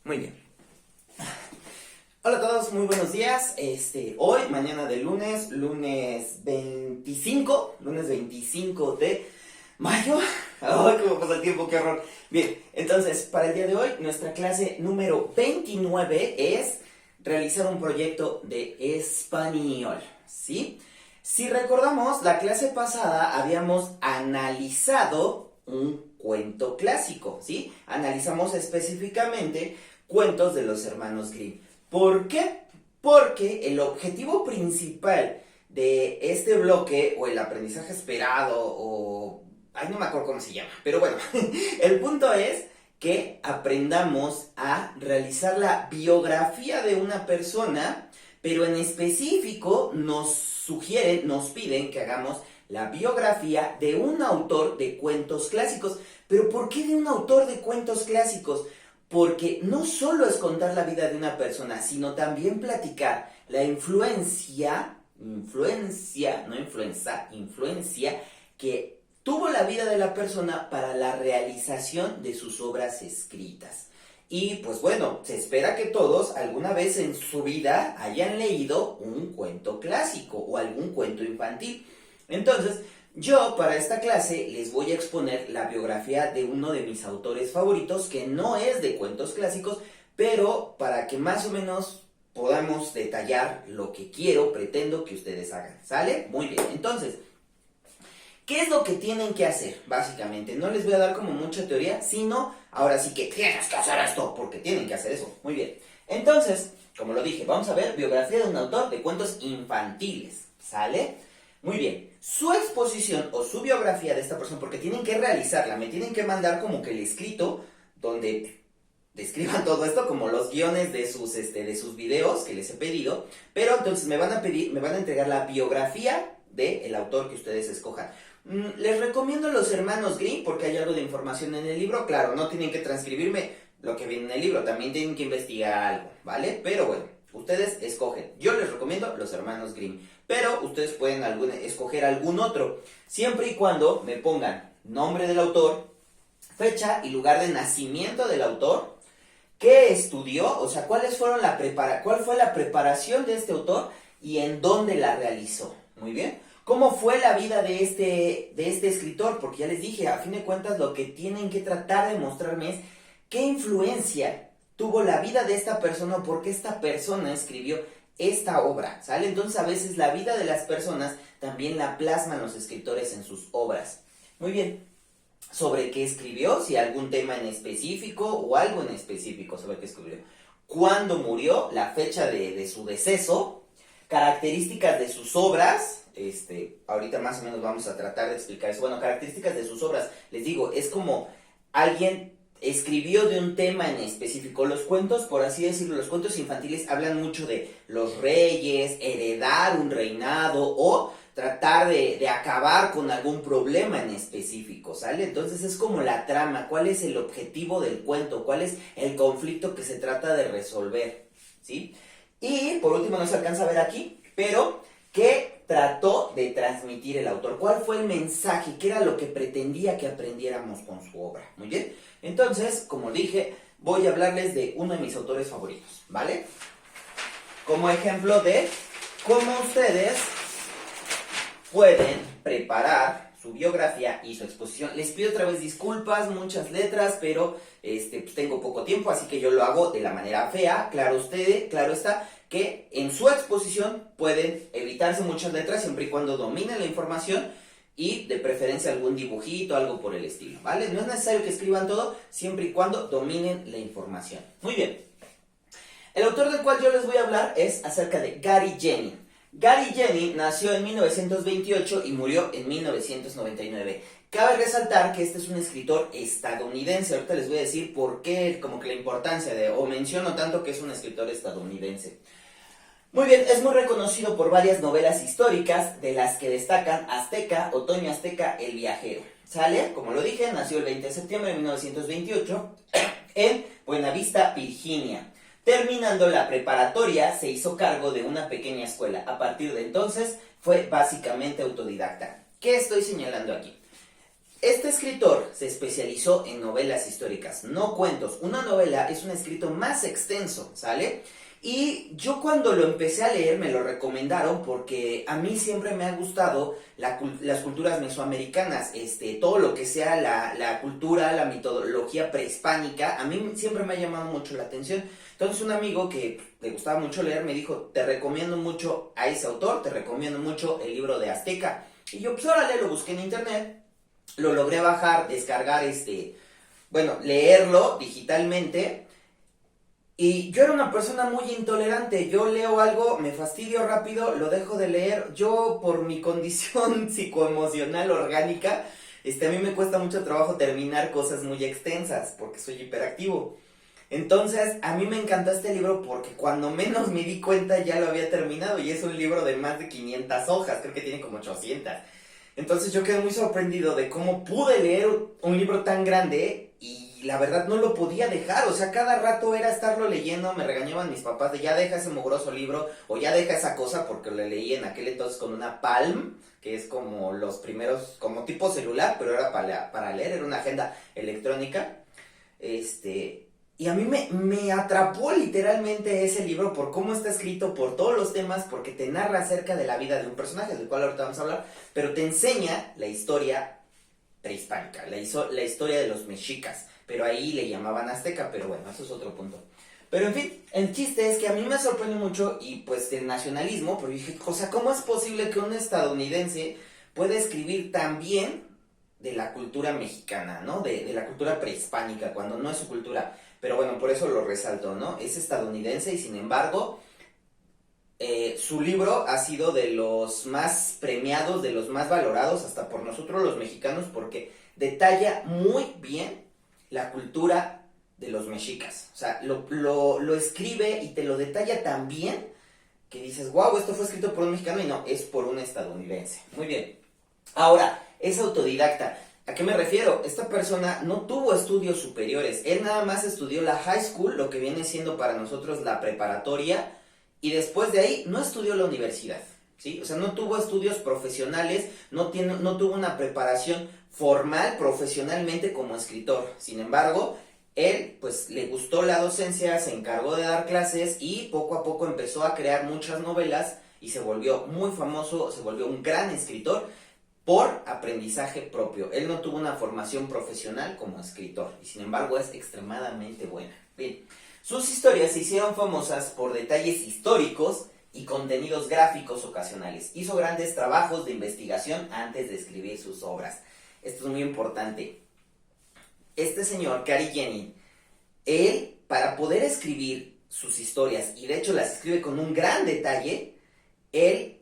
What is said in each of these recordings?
Muy bien. Hola a todos, muy buenos días. Hoy, mañana de lunes 25 de mayo. Ay, cómo pasa el tiempo, qué horror. Bien, entonces, para el día de hoy, nuestra clase número 29 es realizar un proyecto de español, ¿sí? Si recordamos, la clase pasada habíamos analizado un cuento clásico, ¿sí? Analizamos específicamente cuentos de los hermanos Grimm. ¿Por qué? Porque el objetivo principal de este bloque, o el aprendizaje esperado, o... ay, no me acuerdo cómo se llama, pero bueno, el punto es que aprendamos a realizar la biografía de una persona, pero en específico nos piden que hagamos la biografía de un autor de cuentos clásicos. ¿Pero por qué de un autor de cuentos clásicos? Porque no solo es contar la vida de una persona, sino también platicar la influencia que tuvo la vida de la persona para la realización de sus obras escritas. Y pues bueno, se espera que todos alguna vez en su vida hayan leído un cuento clásico o algún cuento infantil. Entonces, yo para esta clase les voy a exponer la biografía de uno de mis autores favoritos, que no es de cuentos clásicos, pero para que más o menos podamos detallar lo que pretendo que ustedes hagan. ¿Sale? Muy bien. Entonces, ¿qué es lo que tienen que hacer? Básicamente, no les voy a dar como mucha teoría, sino ahora sí que tienes que hacer esto, porque tienen que hacer eso. Muy bien. Entonces, como lo dije, vamos a ver biografía de un autor de cuentos infantiles. ¿Sale? Muy bien, su exposición o su biografía de esta persona, porque tienen que realizarla, me tienen que mandar como que el escrito donde describan todo esto, como los guiones de sus videos que les he pedido, pero entonces me van a entregar la biografía del autor que ustedes escojan. Les recomiendo Los Hermanos Grimm porque hay algo de información en el libro. Claro, no tienen que transcribirme lo que viene en el libro, también tienen que investigar algo, ¿vale? Pero bueno, ustedes escogen. Yo les recomiendo Los Hermanos Grimm, pero ustedes pueden escoger algún otro, siempre y cuando me pongan nombre del autor, fecha y lugar de nacimiento del autor, qué estudió, o sea, cuál fue la preparación de este autor y en dónde la realizó. Muy bien. ¿Cómo fue la vida de este escritor? Porque ya les dije, a fin de cuentas lo que tienen que tratar de mostrarme es qué influencia tuvo la vida de esta persona o por qué esta persona escribió esta obra, ¿sale? Entonces a veces la vida de las personas también la plasman los escritores en sus obras. Muy bien. ¿Sobre qué escribió? Si algún tema en específico o algo en específico sobre qué escribió. ¿Cuándo murió? La fecha de su deceso. Características de sus obras. Ahorita más o menos vamos a tratar de explicar eso. Bueno, características de sus obras. Les digo, es como alguien escribió de un tema en específico. Los cuentos, por así decirlo, los cuentos infantiles hablan mucho de los reyes, heredar un reinado o tratar de acabar con algún problema en específico, ¿sale? Entonces es como la trama, cuál es el objetivo del cuento, cuál es el conflicto que se trata de resolver, ¿sí? Y por último, no se alcanza a ver aquí, pero ¿qué trató de transmitir el autor? ¿Cuál fue el mensaje? ¿Qué era lo que pretendía que aprendiéramos con su obra? Muy bien. Entonces, como dije, voy a hablarles de uno de mis autores favoritos, ¿vale? Como ejemplo de cómo ustedes pueden preparar su biografía y su exposición. Les pido otra vez disculpas, muchas letras, pero pues tengo poco tiempo, así que yo lo hago de la manera fea. Claro está que en su exposición pueden evitarse muchas letras siempre y cuando dominen la información y de preferencia algún dibujito, algo por el estilo, ¿vale? No es necesario que escriban todo, siempre y cuando dominen la información. Muy bien. El autor del cual yo les voy a hablar es acerca de Gary Jennings. Gary Jennings nació en 1928 y murió en 1999. Cabe resaltar que este es un escritor estadounidense. Ahorita les voy a decir por qué, como que la importancia o menciono tanto que es un escritor estadounidense. Muy bien, es muy reconocido por varias novelas históricas, de las que destacan Azteca, Otoño Azteca, El Viajero. ¿Sale? Como lo dije, nació el 20 de septiembre de 1928 en Buenavista, Virginia. Terminando la preparatoria, se hizo cargo de una pequeña escuela. A partir de entonces, fue básicamente autodidacta. ¿Qué estoy señalando aquí? Este escritor se especializó en novelas históricas, no cuentos. Una novela es un escrito más extenso, ¿sale? Y yo cuando lo empecé a leer me lo recomendaron porque a mí siempre me ha gustado las culturas mesoamericanas, todo lo que sea la cultura, la mitología prehispánica, a mí siempre me ha llamado mucho la atención. Entonces un amigo que le gustaba mucho leer me dijo, te recomiendo mucho a ese autor, te recomiendo mucho el libro de Azteca. Y yo pues órale, lo busqué en internet, lo logré bajar, descargar, leerlo digitalmente. Y yo era una persona muy intolerante, yo leo algo, me fastidio rápido, lo dejo de leer. Yo por mi condición psicoemocional orgánica, a mí me cuesta mucho trabajo terminar cosas muy extensas porque soy hiperactivo. Entonces, a mí me encantó este libro porque cuando menos me di cuenta ya lo había terminado y es un libro de más de 500 hojas, creo que tiene como 800. Entonces yo quedé muy sorprendido de cómo pude leer un libro tan grande y la verdad no lo podía dejar, o sea, cada rato era estarlo leyendo, me regañaban mis papás de ya deja ese mugroso libro o ya deja esa cosa porque lo leí en aquel entonces con una Palm, que es como los primeros, como tipo celular, pero era para leer, era una agenda electrónica, y a mí me atrapó literalmente ese libro por cómo está escrito, por todos los temas, porque te narra acerca de la vida de un personaje, del cual ahorita vamos a hablar, pero te enseña la historia prehispánica, la historia de los mexicas, pero ahí le llamaban azteca, pero bueno, eso es otro punto. Pero en fin, el chiste es que a mí me sorprende mucho y pues el nacionalismo, porque dije, o sea, ¿cómo es posible que un estadounidense pueda escribir tan bien de la cultura mexicana, ¿no? De la cultura prehispánica, cuando no es su cultura. Pero bueno, por eso lo resalto, ¿no? Es estadounidense y sin embargo, su libro ha sido de los más premiados, de los más valorados, hasta por nosotros los mexicanos, porque detalla muy bien la cultura de los mexicas. O sea, lo escribe y te lo detalla tan bien que dices, wow, esto fue escrito por un mexicano y no, es por un estadounidense. Muy bien. Ahora, es autodidacta. ¿A qué me refiero? Esta persona no tuvo estudios superiores, él nada más estudió la high school, lo que viene siendo para nosotros la preparatoria, y después de ahí no estudió la universidad, ¿sí? O sea, no tuvo estudios profesionales, no tuvo una preparación formal profesionalmente como escritor. Sin embargo, él pues le gustó la docencia, se encargó de dar clases y poco a poco empezó a crear muchas novelas y se volvió muy famoso, se volvió un gran escritor por aprendizaje propio. Él no tuvo una formación profesional como escritor y sin embargo es extremadamente buena. Bien, sus historias se hicieron famosas por detalles históricos y contenidos gráficos ocasionales. Hizo grandes trabajos de investigación antes de escribir sus obras. Esto es muy importante. Este señor, Cary Jennings, él para poder escribir sus historias, y de hecho las escribe con un gran detalle, él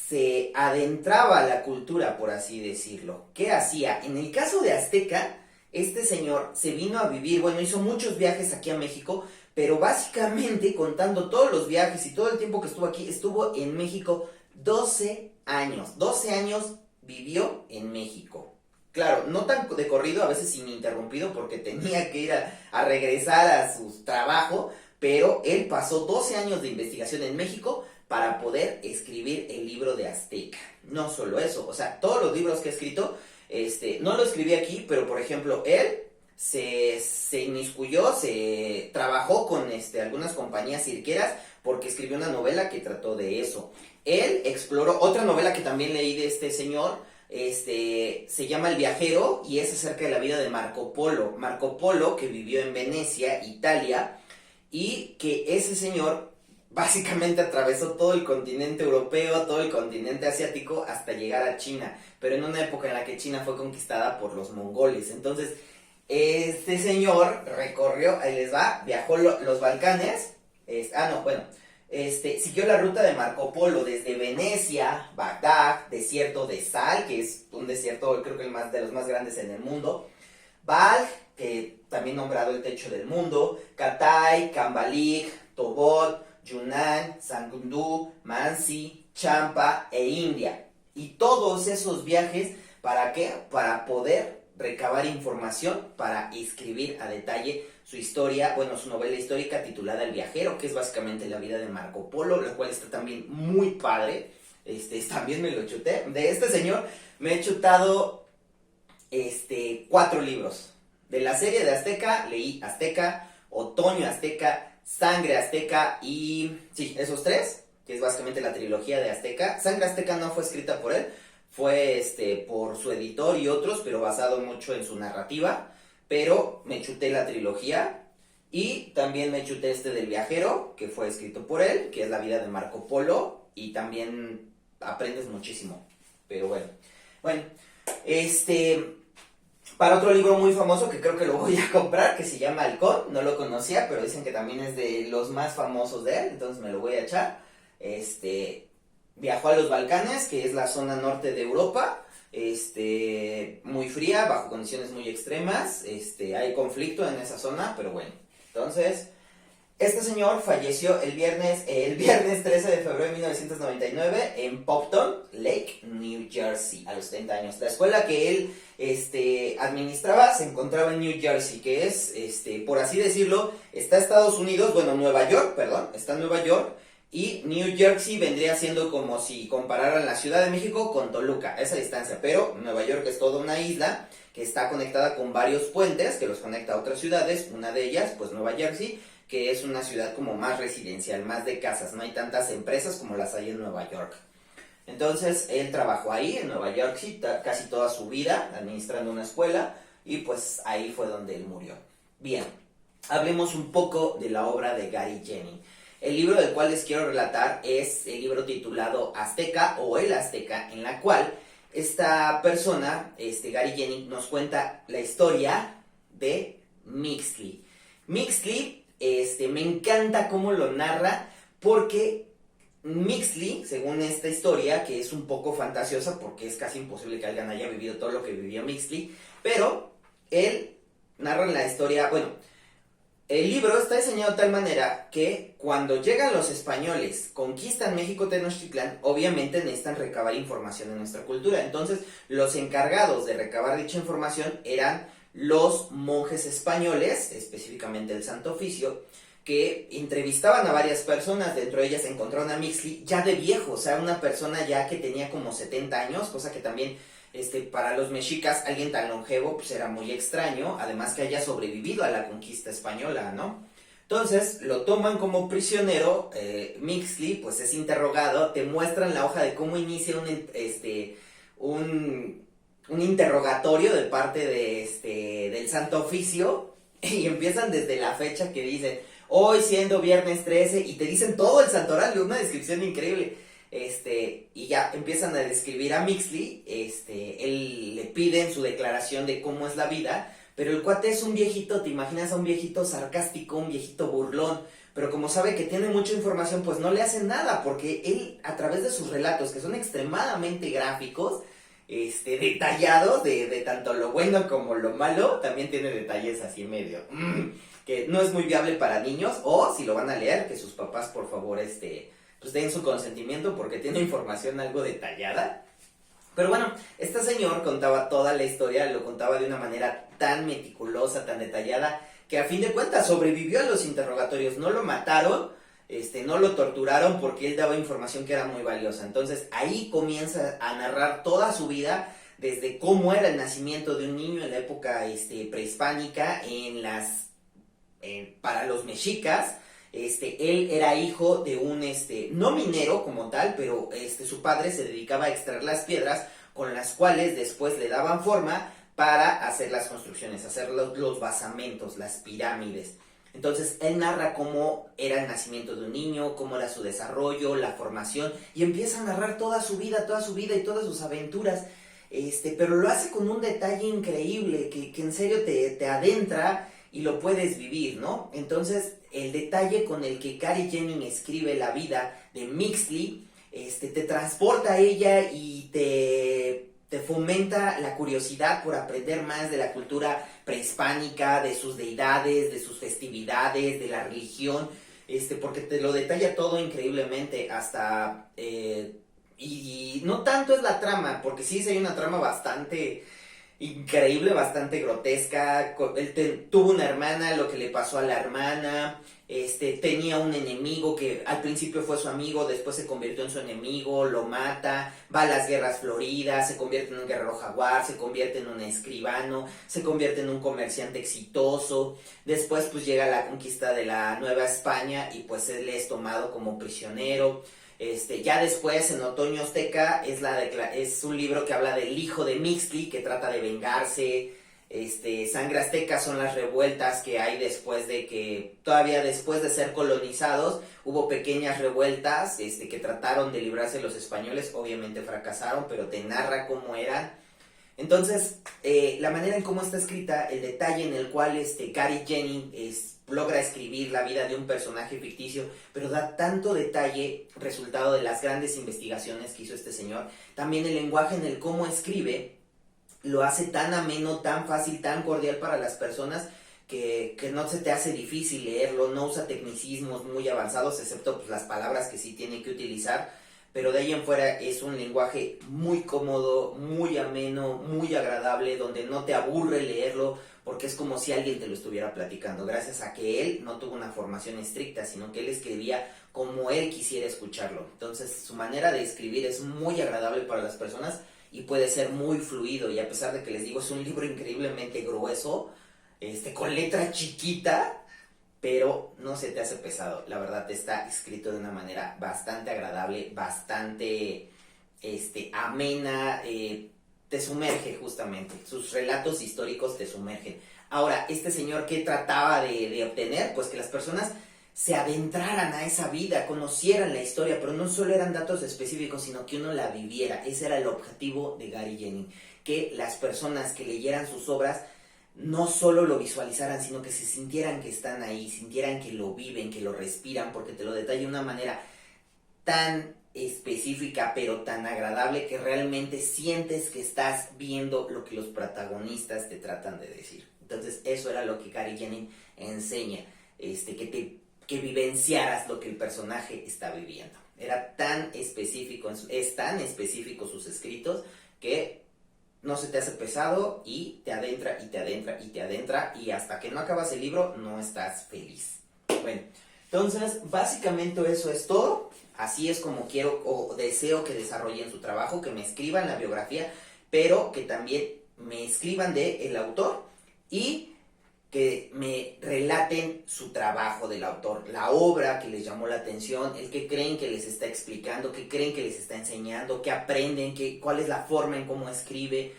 se adentraba a la cultura, por así decirlo. ¿Qué hacía? En el caso de Azteca, este señor se vino a vivir, bueno, hizo muchos viajes aquí a México, pero básicamente contando todos los viajes y todo el tiempo que estuvo aquí, estuvo en México 12 años. 12 años vivió en México. Claro, no tan de corrido, a veces ininterrumpido, porque tenía que ir a regresar a su trabajo, pero él pasó 12 años de investigación en México para poder escribir el libro de Azteca. No solo eso, o sea, todos los libros que ha escrito, no lo escribí aquí, pero por ejemplo, él se inmiscuyó, se trabajó con algunas compañías cirqueras porque escribió una novela que trató de eso. Él exploró, otra novela que también leí de este señor, se llama El viajero y es acerca de la vida de Marco Polo. Marco Polo, que vivió en Venecia, Italia, y que ese señor básicamente atravesó todo el continente europeo, todo el continente asiático hasta llegar a China, pero en una época en la que China fue conquistada por los mongoles. Entonces, este señor recorrió, ahí les va, viajó los Balcanes, siguió la ruta de Marco Polo desde Venecia, Bagdad, desierto de Sal, que es un desierto creo que de los más grandes en el mundo, Balj, que también nombrado el techo del mundo, Catay, Cambalik, Tobot, Yunnan, Sangundú, Mansi, Champa e India. Y todos esos viajes, ¿para qué? Para poder recabar información, para escribir a detalle su historia, bueno, su novela histórica titulada El viajero, que es básicamente la vida de Marco Polo, la cual está también muy padre. También me lo chuté. De este señor me he chutado 4 libros. De la serie de Azteca, leí Azteca, Otoño Azteca, Sangre Azteca y... sí, esos 3, que es básicamente la trilogía de Azteca. Sangre Azteca no fue escrita por él, fue por su editor y otros, pero basado mucho en su narrativa. Pero me chuté la trilogía y también me chuté del viajero, que fue escrito por él, que es la vida de Marco Polo, y también aprendes muchísimo. Pero bueno, para otro libro muy famoso que creo que lo voy a comprar, que se llama Halcón, no lo conocía, pero dicen que también es de los más famosos de él, entonces me lo voy a echar. Viajó a los Balcanes, que es la zona norte de Europa, muy fría, bajo condiciones muy extremas, hay conflicto en esa zona, pero bueno, entonces... Este señor falleció el viernes 13 de febrero de 1999 en Pompton Lake, New Jersey, a los 30 años. La escuela que él administraba se encontraba en New Jersey, que es, por así decirlo, está Estados Unidos, bueno, Nueva York, perdón, está en Nueva York, y New Jersey vendría siendo como si compararan la Ciudad de México con Toluca, esa distancia, pero Nueva York es toda una isla que está conectada con varios puentes que los conecta a otras ciudades, una de ellas, pues Nueva Jersey, que es una ciudad como más residencial, más de casas, no hay tantas empresas como las hay en Nueva York. Entonces, él trabajó ahí, en Nueva York, sí, casi toda su vida, administrando una escuela, y pues ahí fue donde él murió. Bien, hablemos un poco de la obra de Gary Jennings. El libro del cual les quiero relatar es el libro titulado Azteca o El Azteca, en la cual esta persona, Gary Jennings, nos cuenta la historia de Mixley. Mixley, me encanta cómo lo narra, porque Mixley, según esta historia, que es un poco fantasiosa porque es casi imposible que alguien haya vivido todo lo que vivió Mixley, pero él narra la historia, bueno, el libro está diseñado de tal manera que cuando llegan los españoles, conquistan México Tenochtitlán, obviamente necesitan recabar información de nuestra cultura. Entonces, los encargados de recabar dicha información eran los monjes españoles, específicamente el Santo Oficio, que entrevistaban a varias personas. Dentro de ellas se encontraron a Mixley ya de viejo, o sea, una persona ya que tenía como 70 años, cosa que también... para los mexicas, alguien tan longevo pues era muy extraño, además que haya sobrevivido a la conquista española, ¿no? Entonces lo toman como prisionero, Mixley pues es interrogado, te muestran la hoja de cómo inicia un interrogatorio de parte del Santo Oficio, y empiezan desde la fecha que dicen, hoy siendo viernes 13, y te dicen todo el santoral, una descripción increíble. Y ya empiezan a describir a Mixley, él le pide en su declaración de cómo es la vida, pero el cuate es un viejito, te imaginas a un viejito sarcástico, un viejito burlón, pero como sabe que tiene mucha información, pues no le hacen nada, porque él, a través de sus relatos, que son extremadamente gráficos, detallados, de tanto lo bueno como lo malo, también tiene detalles así medio, que no es muy viable para niños, o si lo van a leer, que sus papás por favor, pues den su consentimiento porque tiene información algo detallada. Pero bueno, este señor contaba toda la historia, lo contaba de una manera tan meticulosa, tan detallada, que a fin de cuentas sobrevivió a los interrogatorios. No lo mataron, no lo torturaron porque él daba información que era muy valiosa. Entonces ahí comienza a narrar toda su vida, desde cómo era el nacimiento de un niño en la época prehispánica, para los mexicas. Él era hijo de un, no minero como tal, pero su padre se dedicaba a extraer las piedras con las cuales después le daban forma para hacer las construcciones, hacer los basamentos, las pirámides. Entonces él narra cómo era el nacimiento de un niño, cómo era su desarrollo, la formación, y empieza a narrar toda su vida y todas sus aventuras, pero lo hace con un detalle increíble que en serio te adentra y lo puedes vivir, ¿no? Entonces, el detalle con el que Gary Jennings escribe la vida de Mixley, te transporta a ella y te fomenta la curiosidad por aprender más de la cultura prehispánica, de sus deidades, de sus festividades, de la religión, porque te lo detalla todo increíblemente, hasta... y no tanto es la trama, porque sí hay una trama bastante... increíble, bastante grotesca. Él tuvo una hermana, lo que le pasó a la hermana. Tenía un enemigo que al principio fue su amigo, después se convirtió en su enemigo, lo mata, va a las guerras floridas, se convierte en un guerrero jaguar, se convierte en un escribano, se convierte en un comerciante exitoso. Después pues llega la conquista de la Nueva España y pues él es tomado como prisionero. Ya después, en Otoño Azteca, es un libro que habla del hijo de Mixtli, que trata de vengarse. Sangre Azteca son las revueltas que hay todavía después de ser colonizados, hubo pequeñas revueltas, que trataron de librarse de los españoles, obviamente fracasaron, pero te narra cómo eran. Entonces, la manera en cómo está escrita, el detalle en el cual Gary Jennings logra escribir la vida de un personaje ficticio, pero da tanto detalle, resultado de las grandes investigaciones que hizo este señor. También el lenguaje en el cómo escribe lo hace tan ameno, tan fácil, tan cordial para las personas que no se te hace difícil leerlo, no usa tecnicismos muy avanzados, excepto pues, las palabras que sí tiene que utilizar, pero de ahí en fuera es un lenguaje muy cómodo, muy ameno, muy agradable, donde no te aburre leerlo, porque es como si alguien te lo estuviera platicando, gracias a que él no tuvo una formación estricta, sino que él escribía como él quisiera escucharlo. Entonces su manera de escribir es muy agradable para las personas y puede ser muy fluido, y a pesar de que les digo, es un libro increíblemente grueso, con letra chiquita, pero no se te hace pesado. La verdad está escrito de una manera bastante agradable, bastante amena, te sumerge justamente. Sus relatos históricos te sumergen. Ahora, este señor, ¿qué trataba de obtener? Pues que las personas se adentraran a esa vida, conocieran la historia, pero no solo eran datos específicos, sino que uno la viviera. Ese era el objetivo de Gary Jennings, que las personas que leyeran sus obras no solo lo visualizaran, sino que se sintieran que están ahí, sintieran que lo viven, que lo respiran, porque te lo detalla de una manera tan específica, pero tan agradable, que realmente sientes que estás viendo lo que los protagonistas te tratan de decir. Entonces, eso era lo que Gary Jennings enseña, que vivenciaras lo que el personaje está viviendo. Era tan específico, es tan específico sus escritos, que no se te hace pesado y te adentra y te adentra y te adentra, y hasta que no acabas el libro no estás feliz. Bueno, entonces básicamente eso es todo. Así es como quiero o deseo que desarrollen su trabajo, que me escriban la biografía, pero que también me escriban el autor y que me relaten su trabajo del autor, la obra que les llamó la atención, el que creen que les está explicando, que creen que les está enseñando, que aprenden, cuál es la forma en cómo escribe.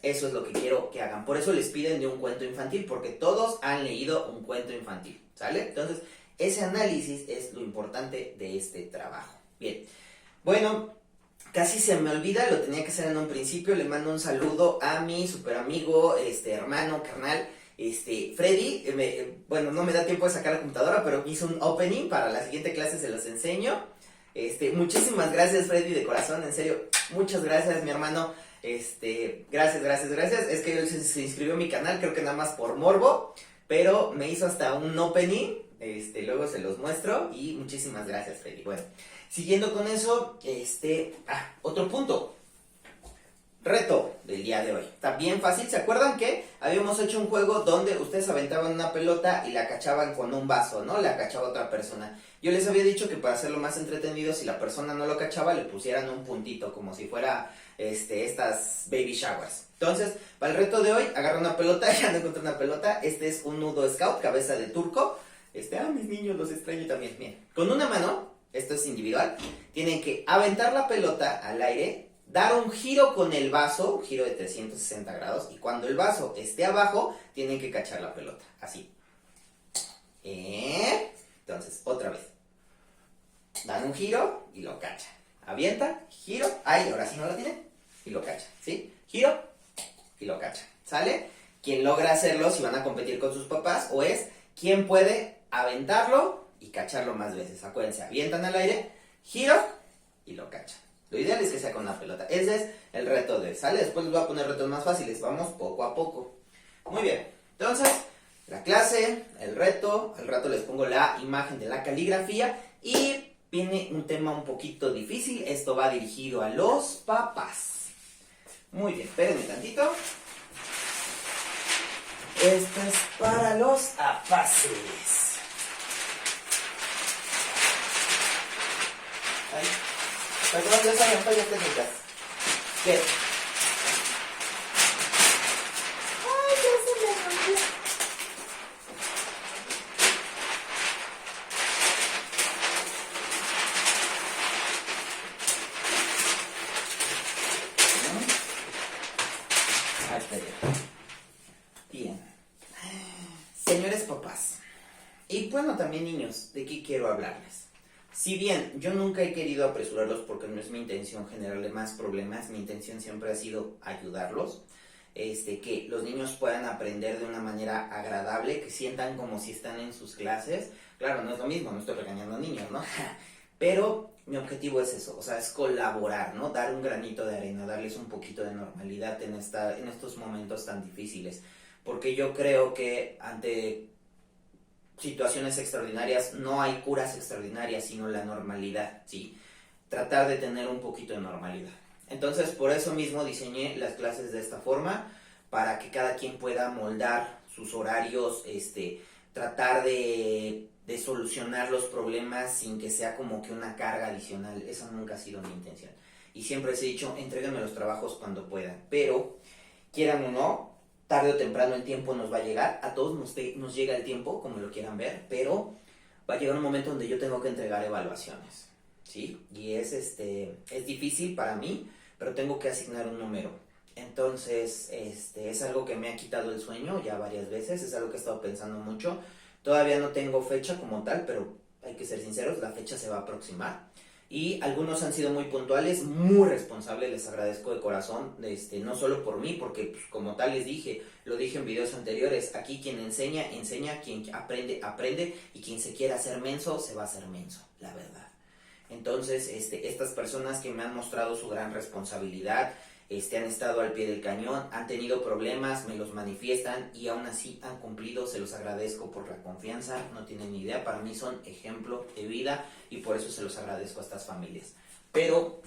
Eso es lo que quiero que hagan. Por eso les piden de un cuento infantil, porque todos han leído un cuento infantil, ¿sale? Entonces, ese análisis es lo importante de este trabajo. Bien, bueno, casi se me olvida, lo tenía que hacer en un principio. Le mando un saludo a mi super amigo, hermano, carnal, Freddy. Bueno, no me da tiempo de sacar la computadora, pero hizo un opening para la siguiente clase, se los enseño. Muchísimas gracias, Freddy, de corazón, en serio, muchas gracias, mi hermano. Gracias. Es que él se inscribió a mi canal, creo que nada más por morbo, pero me hizo hasta un opening, luego se los muestro, y muchísimas gracias, Freddy. Bueno, siguiendo con eso, otro punto. Reto del día de hoy. Está bien fácil. ¿Se acuerdan que habíamos hecho un juego donde ustedes aventaban una pelota y la cachaban con un vaso, ¿no? La cachaba otra persona. Yo les había dicho que para hacerlo más entretenido, si la persona no lo cachaba, le pusieran un puntito, como si fuera estas baby showers. Entonces, para el reto de hoy, agarro una pelota, ya no encontré una pelota. Este es un nudo scout, cabeza de turco. Mis niños los extraño también. Bien, con una mano, esto es individual, tienen que aventar la pelota al aire, dar un giro con el vaso, un giro de 360 grados, y cuando el vaso esté abajo, tienen que cachar la pelota, así. Entonces, otra vez. Dan un giro y lo cachan. Avienta, giro, ahora sí no lo tienen, y lo cachan, ¿sí? Giro y lo cachan, ¿sale? Quien logra hacerlo, si van a competir con sus papás, o es quien puede aventarlo y cacharlo más veces. Acuérdense, avientan al aire, giro y lo cachan. Lo ideal es que sea con una pelota. Ese es el reto de hoy, ¿sale? Después les voy a poner retos más fáciles. Vamos poco a poco. Muy bien. Entonces, la clase, el reto. Al rato les pongo la imagen de la caligrafía. Y viene un tema un poquito difícil. Esto va dirigido a los papás. Muy bien, espérenme tantito. Esta es para los apaces. Ay, perdón, ya saben, fallas técnicas. ¿Qué? Ay, ya se me rompió. ¿No? Ahí está ya. Bien. Señores papás, y bueno, también niños, ¿de qué quiero hablarles? Si bien yo nunca he querido apresurarlos porque no es mi intención generarle más problemas, mi intención siempre ha sido ayudarlos, que los niños puedan aprender de una manera agradable, que sientan como si están en sus clases. Claro, no es lo mismo, no estoy regañando a niños, ¿no? Pero mi objetivo es eso, o sea, es colaborar, ¿no? Dar un granito de arena, darles un poquito de normalidad en estos momentos tan difíciles. Porque yo creo que ante situaciones extraordinarias no hay curas extraordinarias, sino la normalidad, ¿sí? Tratar de tener un poquito de normalidad. Entonces, por eso mismo diseñé las clases de esta forma, para que cada quien pueda moldar sus horarios, tratar de solucionar los problemas sin que sea como que una carga adicional. Esa nunca ha sido mi intención. Y siempre les he dicho, entréguenme los trabajos cuando puedan, pero quieran o no, tarde o temprano el tiempo nos va a llegar, a todos nos llega el tiempo, como lo quieran ver, pero va a llegar un momento donde yo tengo que entregar evaluaciones, ¿sí? Y es difícil para mí, pero tengo que asignar un número. Entonces, es algo que me ha quitado el sueño ya varias veces, es algo que he estado pensando mucho. Todavía no tengo fecha como tal, pero hay que ser sinceros, la fecha se va a aproximar. Y algunos han sido muy puntuales, muy responsables, les agradezco de corazón, no solo por mí, porque pues, como tal les dije, lo dije en videos anteriores, aquí quien enseña, enseña, quien aprende, aprende, y quien se quiera hacer menso, se va a hacer menso, la verdad. Entonces, estas personas que me han mostrado su gran responsabilidad, han estado al pie del cañón, han tenido problemas, me los manifiestan y aún así han cumplido, se los agradezco por la confianza, no tienen ni idea, para mí son ejemplo de vida y por eso se los agradezco a estas familias. Pero,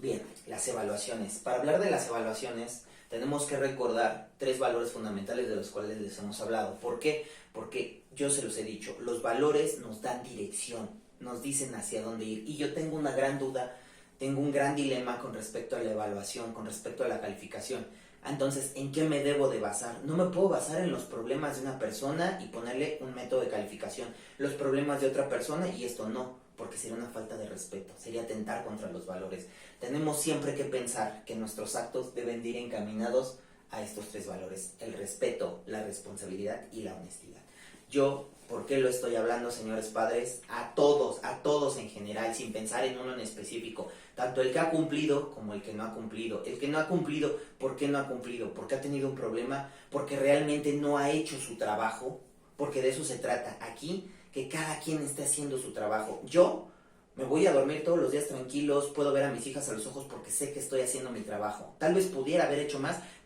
bien, las evaluaciones. Para hablar de las evaluaciones, tenemos que recordar 3 valores fundamentales de los cuales les hemos hablado. ¿Por qué? Porque yo se los he dicho, los valores nos dan dirección, nos dicen hacia dónde ir. Y yo tengo una gran duda, tengo un gran dilema con respecto a la evaluación, con respecto a la calificación. Entonces, ¿en qué me debo de basar? No me puedo basar en los problemas de una persona y ponerle un método de calificación. Los problemas de otra persona y esto no, porque sería una falta de respeto, sería atentar contra los valores. Tenemos siempre que pensar que nuestros actos deben de ir encaminados a estos 3 valores: el respeto, la responsabilidad y la honestidad. Yo, ¿por qué lo estoy hablando, señores padres? A todos en general, sin pensar en uno en específico. Tanto el que ha cumplido como el que no ha cumplido. El que no ha cumplido, ¿por qué no ha cumplido? Porque ha tenido un problema, porque realmente no ha hecho su trabajo, porque de eso se trata. Aquí, que cada quien esté haciendo su trabajo. Yo me voy a dormir todos los días tranquilos, puedo ver a mis hijas a los ojos porque sé que estoy haciendo mi trabajo. Tal vez pudiera haber hecho más,